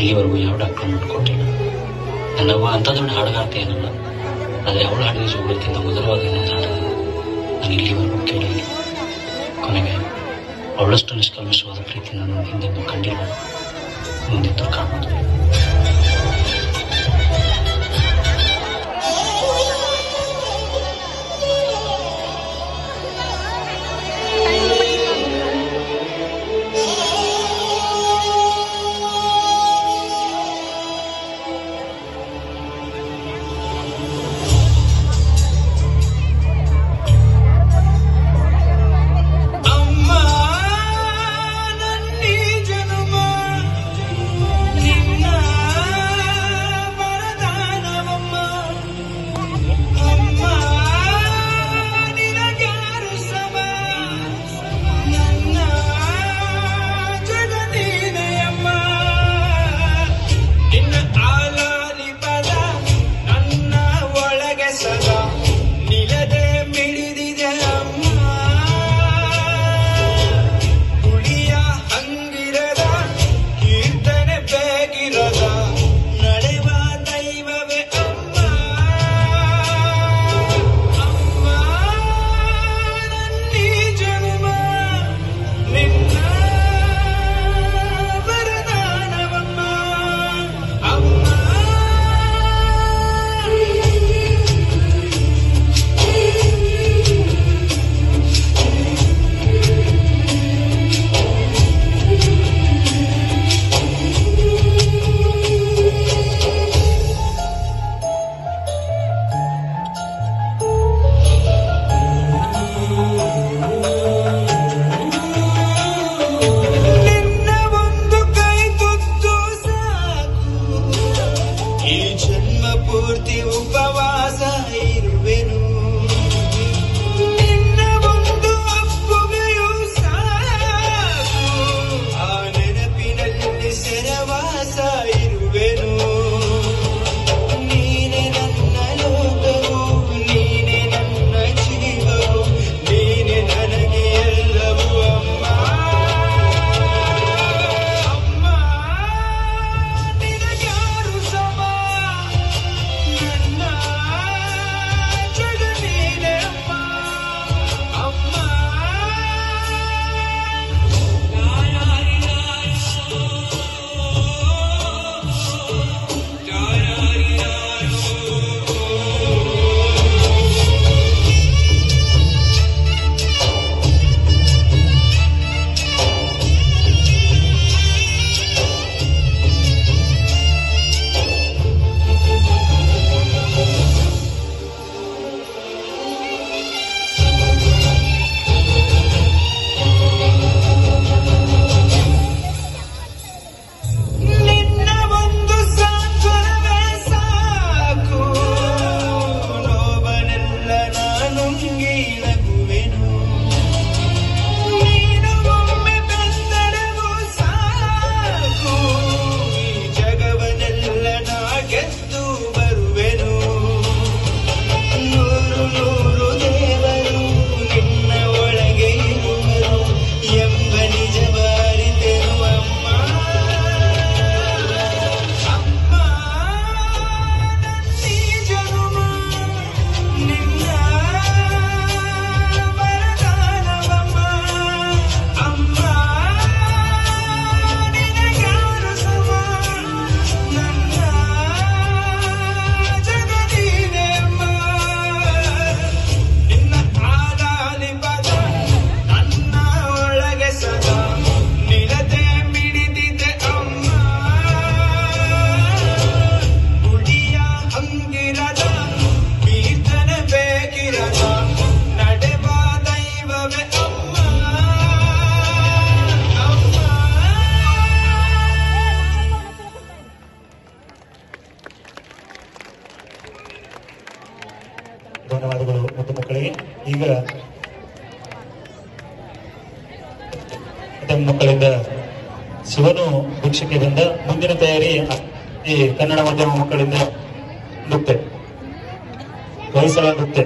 ಇಲ್ಲಿವರೆಗೂ ಯಾವ ಡಾಕ್ಟರ್ ನೋಡ್ಕೊಟ್ಟಿಲ್ಲ. ನನ್ನವ್ವ ಅಂಥ ದೊಡ್ಡ ಹಾಡುಗಾರ್ತಿ ಏನಲ್ಲ, ಆದರೆ ಅವಳ ಹಾಡಿನ ಜೋಗಳಕ್ಕಿಂತ ಮಧುರವಾದ ಇನ್ನೊಂದು ಹಾಡನ್ನು ನಾನು ಇಲ್ಲಿವರೆಗೂ ಕೇಳಿಲ್ಲ. ಕೊನೆಗೆ ಅವಳಷ್ಟು ನಿಷ್ಕಲ್ಮಶವಾದ ಪ್ರೀತಿ ನಾನು ಹಿಂದೆಂದು ಕಂಡಿಲ್ಲ, ಮುಂದೆಂದು ಕಾಣೋದು. ಪೂರ್ತಿ ಉಪವಾಸ ಇರುವೆನು, ಅಪ್ಪುಗೆಯೂ ಸಾಕು, ಆ ನೆನಪಿನಲ್ಲಿ ಸೆರವಾಸ ಇರುವೆನು. ನೀನೆ ನನ್ನ ಲೋಕವು, ನೀನೆ ನನ್ನ ಜೀವವು, ನೀನೆ ನನಗೆ ಎಲ್ಲವೂ ಅಮ್ಮ. ಅಮ್ಮ ನಿನಗ್ಯಾರು ಸಮ, ನನ್ನ ಜಗ ನೀನೆ ಅಮ್ಮ. ಅಮ್ಮ ನಿನ್ನ ಒಂದು ಸಾಂತ್ವನವೇ ಸಾಕು, ನೋವನೆಲ್ಲ ನಾನು ನಗುವೆನು. ನೀನು ಒಮ್ಮೆ ಬೆಂದರೆವು ಸಾಕು, ಈ ಜಗವನ್ನೆಲ್ಲ ನಾ ಗೆದ್ದು ಬರುವೆನು. ನೂರು ನೂರು ದೇವರು ನಿನ್ನ ಒಳಗೆ ಇರುವರು ಎಂಬ ನಿಜವ ಅರಿತೆನು ಅಮ್ಮ. ಅಮ್ಮ ನನ್ನೀ ಜನುಮ ನಿನ್ನ ವರದಾನವಮ್ಮ. ಅಮ್ಮ ನಿನಗ್ಯಾರು ಸಮ, ನನ್ನ ಜಗ ನೀನೆ ಅಮ್ಮ. ನಿನ್ನ ಆಲಾಲಿ ಪದ ನನ್ನ ಒಳಗೆ ಸದಾ ನಿರತೆ ಮಿಡಿದಿದೆ ಅಮ್ಮ. ಗುಡಿಯ ಹಂಗಿರದ ಕೀರ್ತನೆ ಬೇಕಿರದ ನಡೆವ ದೈವವೇ ಅಮ್ಮ. ಅಮ್ಮ ಧನ್ಯವಾದಗಳು ಮತ್ತು ಮಕ್ಕಳಿಗೆ. ಈಗ ಮಕ್ಕಳಿಂದ ಶಿವನು ಭಿಕ್ಷಕ್ಕೆ ಬಂದ ಮುಂದಿನ ತಯಾರಿ ಈ ಕನ್ನಡ ಮಾಧ್ಯಮ ಮಕ್ಕಳಿಂದ ನೃತ್ಯ ಹೊಯ್ಸಳ ನೃತ್ಯ.